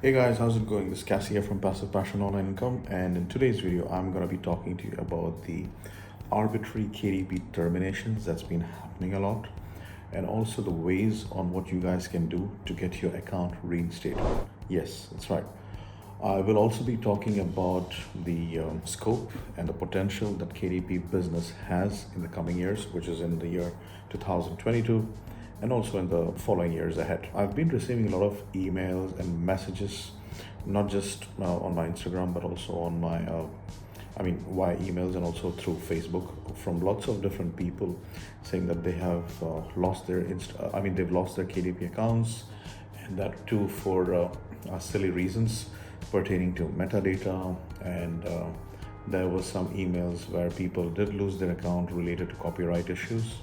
Hey guys, how's it going? This is Cassie here from Passive Passion Online Income, and in today's video, I'm going to be talking to you about the arbitrary KDP terminations that's been happening a lot, and also the ways on what you guys can do to get your account reinstated. Yes, that's right. I will also be talking about the scope and the potential that KDP business has in the coming years, which is in the year 2022 and also in the following years ahead. I've been receiving a lot of emails and messages, not just on my Instagram, but also on my, via emails and also through Facebook from lots of different people saying that they have lost their they've lost their KDP accounts, and that too for silly reasons pertaining to metadata, and there was some emails where people did lose their account related to copyright issues.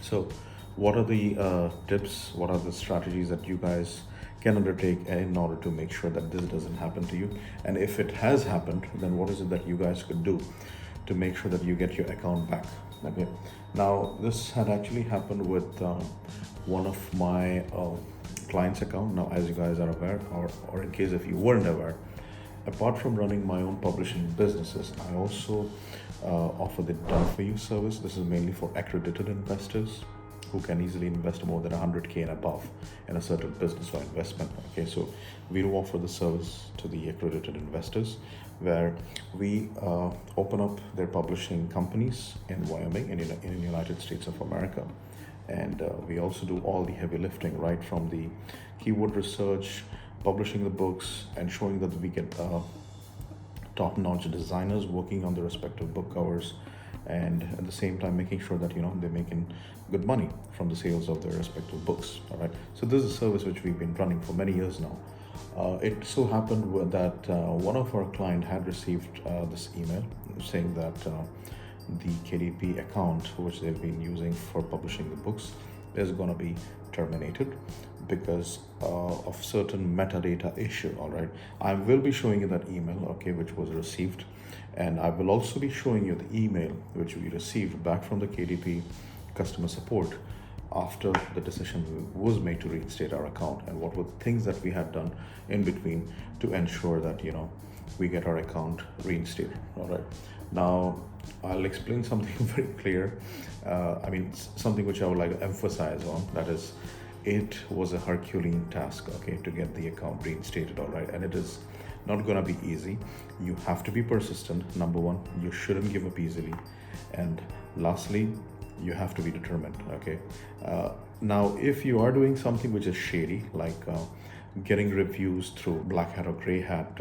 So what are the tips, what are the strategies that you guys can undertake in order to make sure that this doesn't happen to you? And if it has happened, then what is it that you guys could do to make sure that you get your account back? Okay, now this had actually happened with one of my clients' account. Now, as you guys are aware, or in case if you weren't aware, apart from running my own publishing businesses, I also offer the done for you service. This is mainly for accredited investors who can easily invest more than 100K and above in a certain business or investment. Okay, so we do offer the service to the accredited investors where we open up their publishing companies in Wyoming, in the United States of America. And we also do all the heavy lifting, right from the keyword research, publishing the books, and showing that we get top-notch designers working on the respective book covers, and at the same time making sure that they're making good money from the sales of their respective books. All right, so this is a service which we've been running for many years now. It so happened that one of our client had received this email saying that the KDP account which they've been using for publishing the books is going to be terminated because of certain metadata issue. All right, I will be showing you that email, okay, which was received, and I will also be showing you the email which we received back from the KDP customer support after the decision was made to reinstate our account, and what were the things that we had done in between to ensure that we get our account reinstated. All right, now I'll explain something very clear. Something which I would like to emphasize on, that is, it was a Herculean task, okay, to get the account reinstated. All right, and it is not gonna be easy. You have to be persistent. Number one, you shouldn't give up easily, and lastly, you have to be determined. Okay, now if you are doing something which is shady, like getting reviews through black hat or gray hat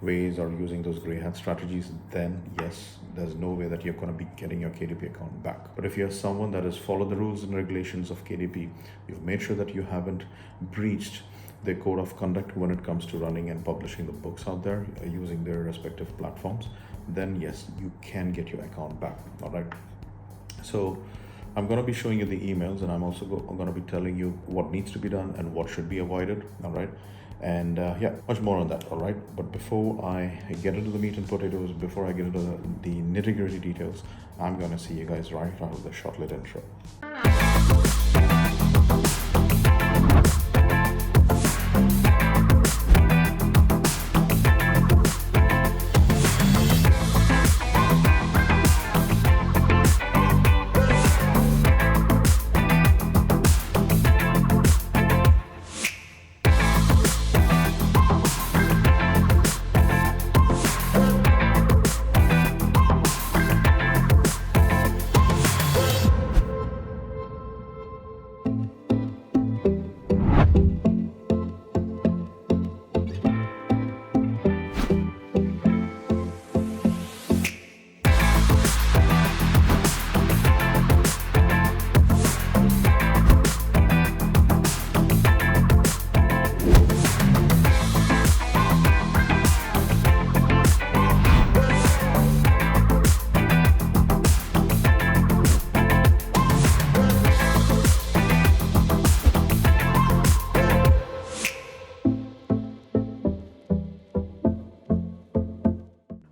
ways, or using those gray hat strategies, then yes, there's no way that you're going to be getting your KDP account back. But if you're someone that has followed the rules and regulations of KDP, you've made sure that you haven't breached their code of conduct when it comes to running and publishing the books out there using their respective platforms, then yes, you can get your account back. All right, so I'm going to be showing you the emails, and I'm also going to be telling you what needs to be done and what should be avoided. All right, and much more on that. All right, but before I get into the meat and potatoes, before I get into the nitty-gritty details, I'm going to see you guys right after the short-lit intro.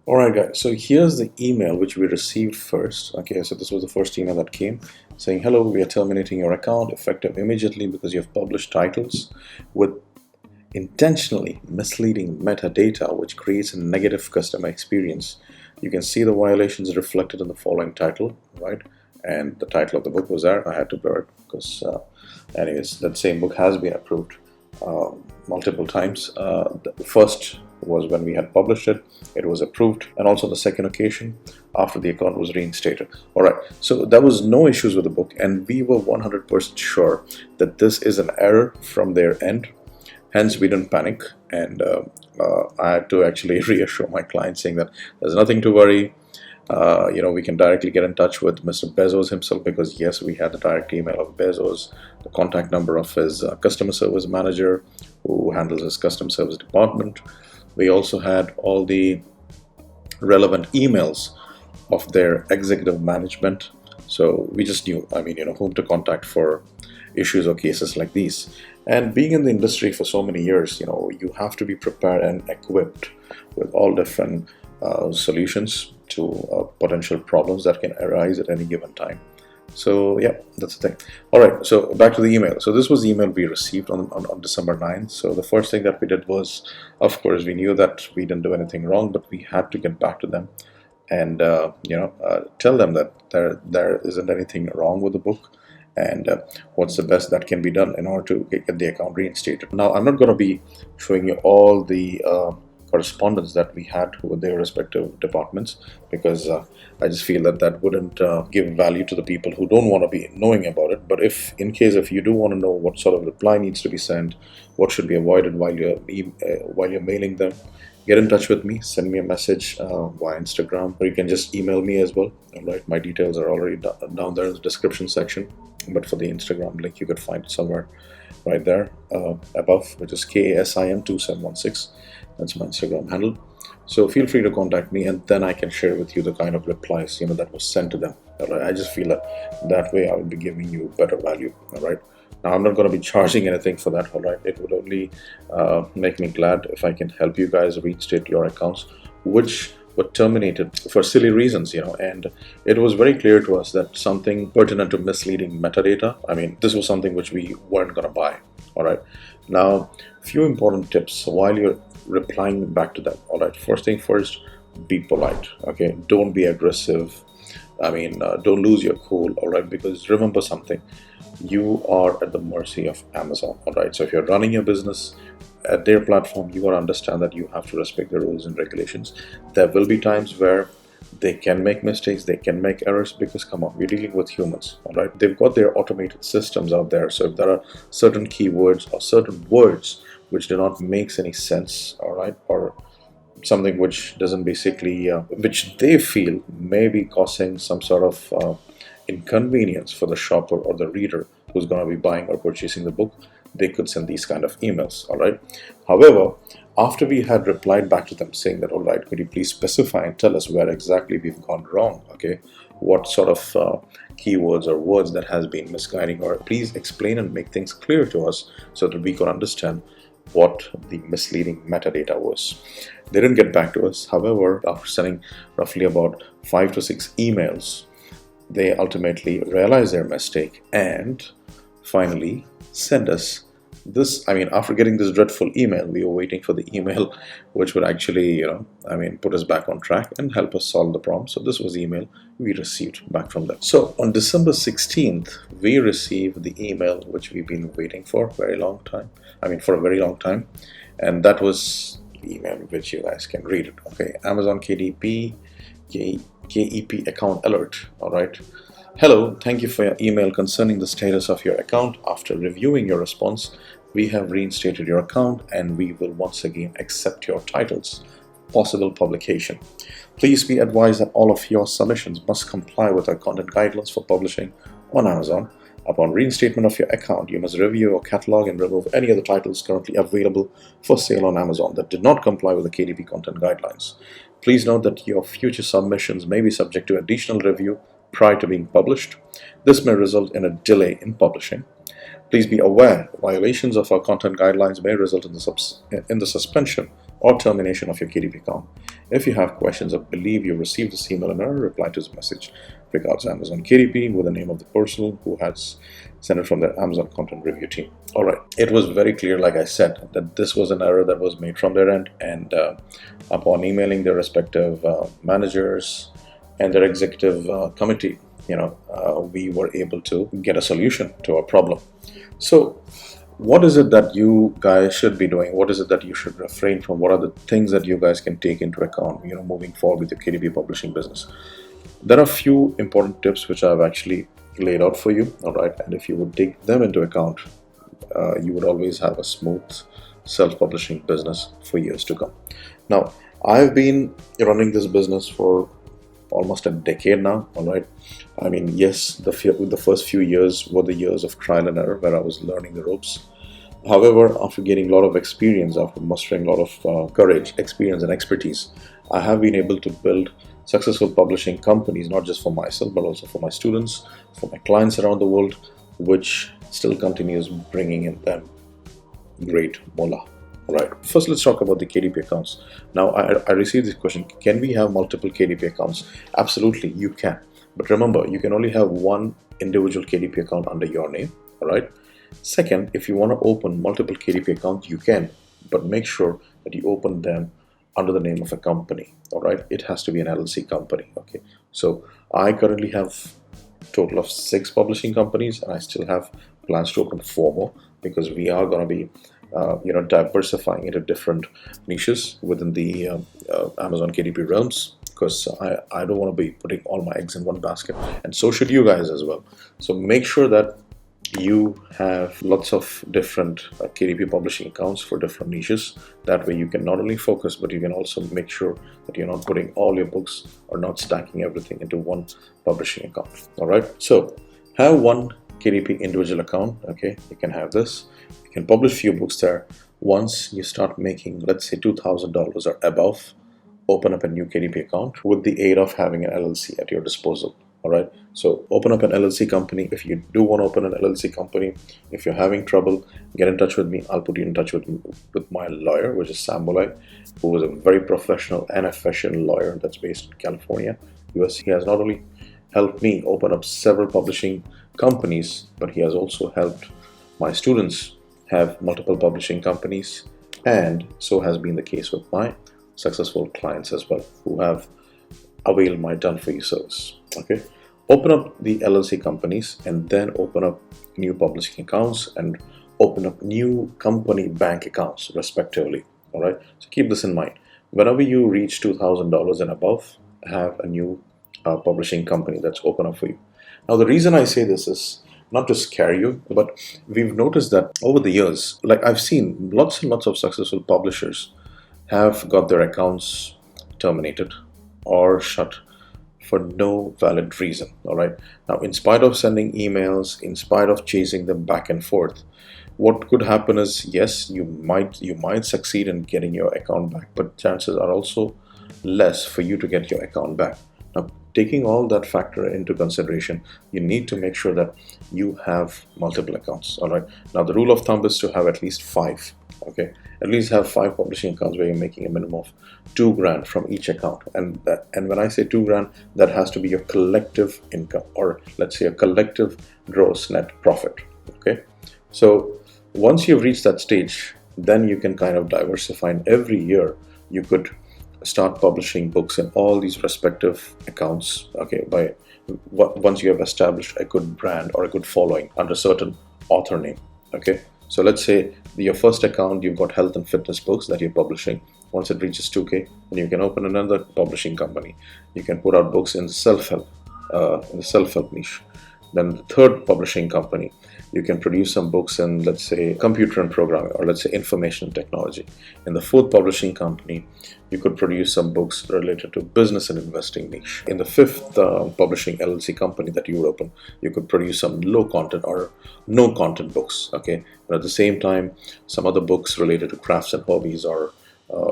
All right, guys, so here's the email which we received first. Okay, so this was the first email that came saying, hello, we are terminating your account effective immediately because you have published titles with intentionally misleading metadata which creates a negative customer experience. You can see the violations reflected in the following title, right? And the title of the book was there. I had to blur it because, anyways, that same book has been approved multiple times. The first was when we had published it, it was approved, and also the second occasion after the account was reinstated. All right, so there was no issues with the book, and we were 100% sure that this is an error from their end. Hence, we didn't panic, and I had to actually reassure my client saying that there's nothing to worry. We can directly get in touch with Mr. Bezos himself, because yes, we had the direct email of Bezos, the contact number of his customer service manager who handles his customer service department. We also had all the relevant emails of their executive management. So we just knew, whom to contact for issues or cases like these. And being in the industry for so many years, you have to be prepared and equipped with all different solutions to potential problems that can arise at any given time. So yeah, that's the thing. All right, so back to the email. So this was the email we received on December 9th. So the first thing that we did was, of course, we knew that we didn't do anything wrong, but we had to get back to them and tell them that there isn't anything wrong with the book, and what's the best that can be done in order to get the account reinstated. Now, I'm not going to be showing you all the correspondence that we had with their respective departments, because I just feel that wouldn't give value to the people who don't want to be knowing about it. But if you do want to know what sort of reply needs to be sent, what should be avoided while you're mailing them, get in touch with me, send me a message via Instagram, or you can just email me as well. All right, my details are already down there in the description section, but for the Instagram link, you could find it somewhere right there above, which is KASIM2716. That's my Instagram handle. So feel free to contact me, and then I can share with you the kind of replies that was sent to them. All right, I just feel that way I will be giving you better value. All right. Now, I'm not going to be charging anything for that. All right, it would only make me glad if I can help you guys reinstate your accounts, which were terminated for silly reasons, and it was very clear to us that something pertinent to misleading metadata, this was something which we weren't going to buy. All right, now, few important tips while you're replying back to them. All right, first thing first, be polite. Okay, don't be aggressive. Don't lose your cool. All right, because remember something, you are at the mercy of Amazon. All right, so if you're running your business at their platform, you got to understand that you have to respect the rules and regulations. There will be times where they can make mistakes, they can make errors, because come on, we're dealing with humans. All right, they've got their automated systems out there. So if there are certain keywords or certain words which do not make any sense, all right, or something which doesn't basically which they feel may be causing some sort of inconvenience for the shopper or the reader who's going to be buying or purchasing the book, they could send these kind of emails. All right, however, after we had replied back to them saying that, all right, could you please specify and tell us where exactly we've gone wrong, okay, what sort of keywords or words that has been misguiding, or please explain and make things clear to us so that we could understand what the misleading metadata was. They didn't get back to us. However, after sending roughly about 5 to 6 emails, they ultimately realized their mistake and finally send us this. After getting this dreadful email, we were waiting for the email which would actually put us back on track and help us solve the problem. So this was the email we received back from them. So on December 16th, we received the email which we've been waiting for a very long time, and that was the email which you guys can read it. Okay, Amazon KDP KEP account alert. All right, hello, thank you for your email concerning the status of your account. After reviewing your response, we have reinstated your account and we will once again accept your titles. Possible publication. Please be advised that all of your submissions must comply with our content guidelines for publishing on Amazon. Upon reinstatement of your account, you must review your catalog and remove any other titles currently available for sale on Amazon that did not comply with the KDP content guidelines. Please note that your future submissions may be subject to additional review prior to being published. This may result in a delay in publishing. Please be aware, violations of our content guidelines may result in the suspension or termination of your KDP account. If you have questions or believe you received this email in error, reply to this message. regards Amazon KDP with the name of the person who has sent it from their Amazon content review team. All right, it was very clear, like I said, that this was an error that was made from their end, and upon emailing their respective managers and their executive committee, we were able to get a solution to our problem. So what is it that you guys should be doing? What is it that you should refrain from? What are the things that you guys can take into account, moving forward with your KDP publishing business? There are a few important tips which I've actually laid out for you, all right? And if you would take them into account, you would always have a smooth self-publishing business for years to come. Now, I've been running this business for almost a decade now, all right? I mean, yes, the first few years were the years of trial and error where I was learning the ropes. However, after gaining a lot of experience, after mustering a lot of courage, experience, and expertise, I have been able to build successful publishing companies, not just for myself, but also for my students, for my clients around the world, which still continues bringing in them great moolah. All right, first let's talk about the KDP accounts. Now, I received this question, can we have multiple KDP accounts? Absolutely, you can. But remember, you can only have one individual KDP account under your name, all right? Second, if you want to open multiple KDP accounts, you can, but make sure that you open them under the name of a company, all right? It has to be an LLC company, okay? So I currently have a total of 6 publishing companies, and I still have plans to open 4 more, because we are going to be diversifying into different niches within the Amazon KDP realms, because I don't want to be putting all my eggs in one basket, and so should you guys as well. So make sure that you have lots of different KDP publishing accounts for different niches. That way you can not only focus, but you can also make sure that you're not putting all your books or not stacking everything into one publishing account. All right, so have one KDP individual account. Okay, you can have this. You can publish few books there. Once you start making, let's say, $2,000 or above, open up a new KDP account with the aid of having an LLC at your disposal. All right, so open up an LLC company. If you do want to open an LLC company, if you're having trouble, get in touch with me. I'll put you in touch with my lawyer, which is Sam Bolai, who is a very professional and efficient lawyer that's based in California, US. He has not only helped me open up several publishing companies, but he has also helped my students have multiple publishing companies, and so has been the case with my successful clients as well, who have availed my done-for-you service. Okay, open up the LLC companies and then open up new publishing accounts and open up new company bank accounts respectively. All right, so keep this in mind. Whenever you reach $2,000 and above, have a new publishing company that's open up for you. Now, the reason I say this is not to scare you, but we've noticed that over the years, like I've seen lots and lots of successful publishers have got their accounts terminated or shut for no valid reason. All right, now in spite of sending emails, in spite of chasing them back and forth, what could happen is, yes, you might succeed in getting your account back, but chances are also less for you to get your account back. Now, taking all that factor into consideration, you need to make sure that you have multiple accounts. All right, now the rule of thumb is to have at least 5. Okay, at least have 5 publishing accounts where you're making a minimum of $2,000 from each account, and when I say $2,000, that has to be your collective income, or let's say a collective gross net profit. Okay, so once you've reached that stage, then you can kind of diversify, and every year you could start publishing books in all these respective accounts. Okay, once you have established a good brand or a good following under a certain author name. Okay, so let's say your first account, you've got health and fitness books that you're publishing. Once it reaches 2K, then you can open another publishing company. You can put out books in self-help, in the self-help niche. Then the third publishing company, you can produce some books in, let's say, computer and programming, or let's say information technology. In the fourth publishing company, you could produce some books related to business and investing niche. In the fifth publishing LLC company that you would open, you could produce some low content or no content books. Okay, but at the same time, some other books related to crafts and hobbies or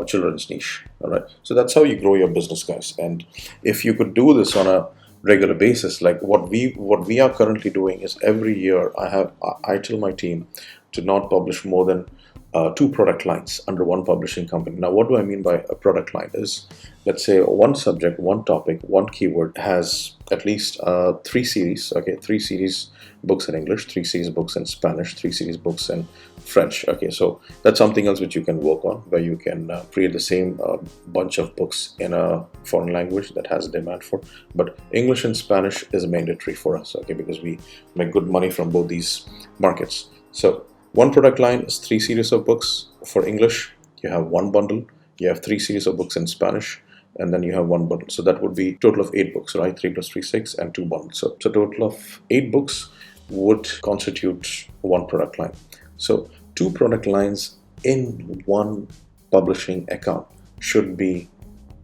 children's niche. All right, so that's how you grow your business, guys. And if you could do this on a regular basis, like what we are currently doing is every year I tell my team to not publish more than two product lines under one publishing company. Now, what do I mean by a product line is, let's say one subject, one topic, one keyword has at least three series, okay, three series books in English, three series books in Spanish, three series books in French. Okay, so that's something else which you can work on, where you can create the same bunch of books in a foreign language that has demand for. But English and Spanish is mandatory for us, okay, because we make good money from both these markets. So one product line is three series of books. For English, you have one bundle. You have three series of books in Spanish, and then you have one bundle. So that would be total of 8 books, right? 3 plus 3, 6, and 2 bundles. So total of 8 books would constitute one product line. So 2 product lines in one publishing account should be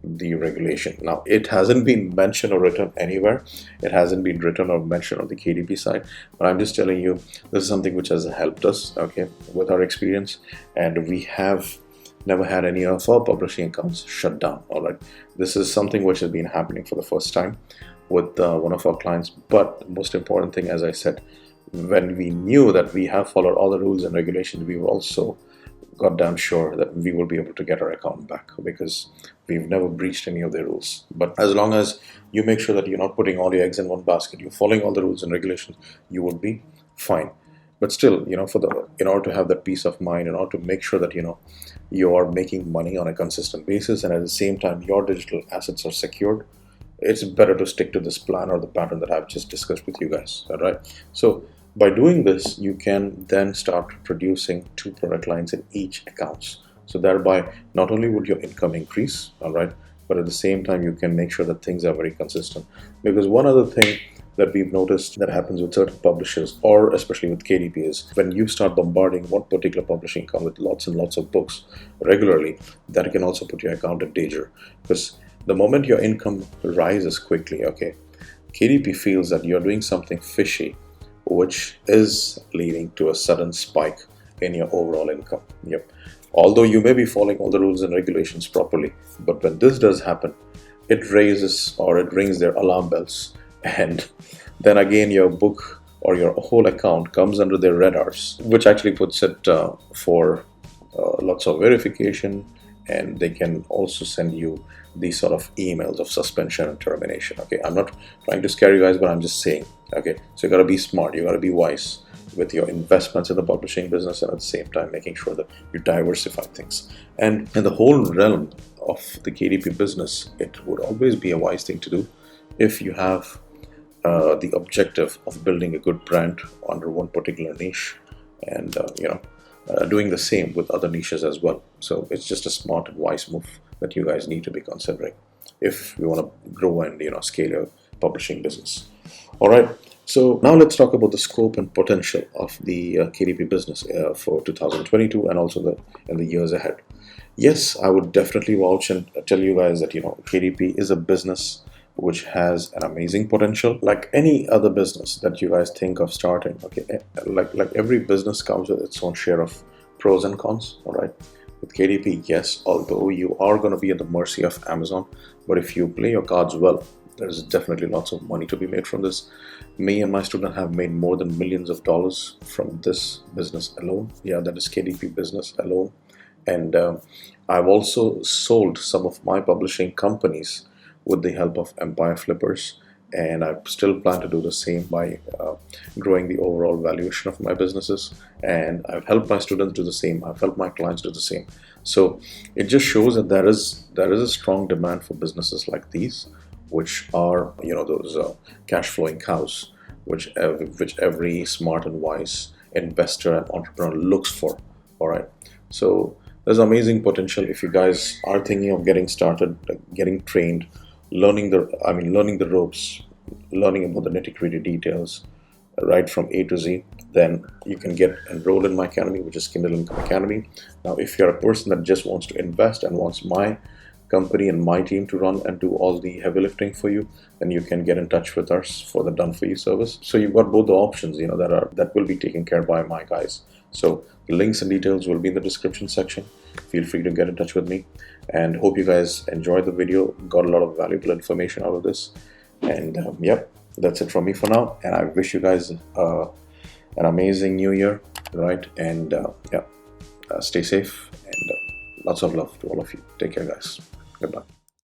the regulation. Now, it hasn't been mentioned or written anywhere. It hasn't been written or mentioned on the KDP side, but I'm just telling you, this is something which has helped us, okay, with our experience, and we have never had any of our publishing accounts shut down. All right, this is something which has been happening for the first time with one of our clients. But the most important thing, as I said, when we knew that we have followed all the rules and regulations, we were also goddamn sure that we will be able to get our account back, because we've never breached any of the rules. But as long as you make sure that you're not putting all your eggs in one basket, you're following all the rules and regulations, you will be fine. But still, in order to have that peace of mind, in order to make sure that you are making money on a consistent basis, and at the same time your digital assets are secured, it's better to stick to this plan or the pattern that I've just discussed with you guys. All right. So by doing this, you can then start producing 2 product lines in each accounts. So thereby, not only would your income increase, all right, but at the same time, you can make sure that things are very consistent. Because one other thing that we've noticed that happens with certain publishers, or especially with KDP, is when you start bombarding one particular publishing account with lots and lots of books regularly, that can also put your account in danger. Because the moment your income rises quickly, okay, KDP feels that you're doing something fishy, which is leading to a sudden spike in your overall income. Yep. Although you may be following all the rules and regulations properly, but when this does happen, it rings their alarm bells, and then again your book or your whole account comes under their radars, which actually puts it for lots of verification, and they can also send you these sort of emails of suspension and termination. Okay, I'm not trying to scare you guys, but I'm just saying, okay, so you got to be smart, you got to be wise with your investments in the publishing business, and at the same time making sure that you diversify things. And in the whole realm of the KDP business, it would always be a wise thing to do if you have the objective of building a good brand under one particular niche, and doing the same with other niches as well. So it's just a smart and wise move that you guys need to be considering if you want to grow and scale your publishing business. All right, so now let's talk about the scope and potential of the KDP business for 2022 and also in the years ahead. Yes, I would definitely vouch and tell you guys that KDP is a business which has an amazing potential. Like any other business that you guys think of starting, okay, like every business comes with its own share of pros and cons. All right, with KDP, yes, although you are going to be at the mercy of Amazon, but if you play your cards well, there's definitely lots of money to be made from this. Me and my student have made more than millions of dollars from this business alone. Yeah, that is KDP business alone. And I've also sold some of my publishing companies with the help of Empire Flippers, and I still plan to do the same by growing the overall valuation of my businesses. And I've helped my students do the same. I've helped my clients do the same. So it just shows that there is a strong demand for businesses like these, which are those cash flowing cows, which every smart and wise investor and entrepreneur looks for. All right, so there's amazing potential if you guys are thinking of getting started, getting trained, learning the ropes, learning about the nitty-gritty details right from A to Z. Then you can get enrolled in my academy, which is Kindle Income Academy. Now, if you're a person that just wants to invest and wants my company and my team to run and do all the heavy lifting for you, then you can get in touch with us for the done for you service. So you've got both the options that will be taken care by my guys. So the links and details will be in the description section. Feel free to get in touch with me, and hope you guys enjoyed the video, got a lot of valuable information out of this. And yep, that's it from me for now, and I wish you guys an amazing new year, right? And yeah, Stay safe, and lots of love to all of you. Take care, guys. Goodbye.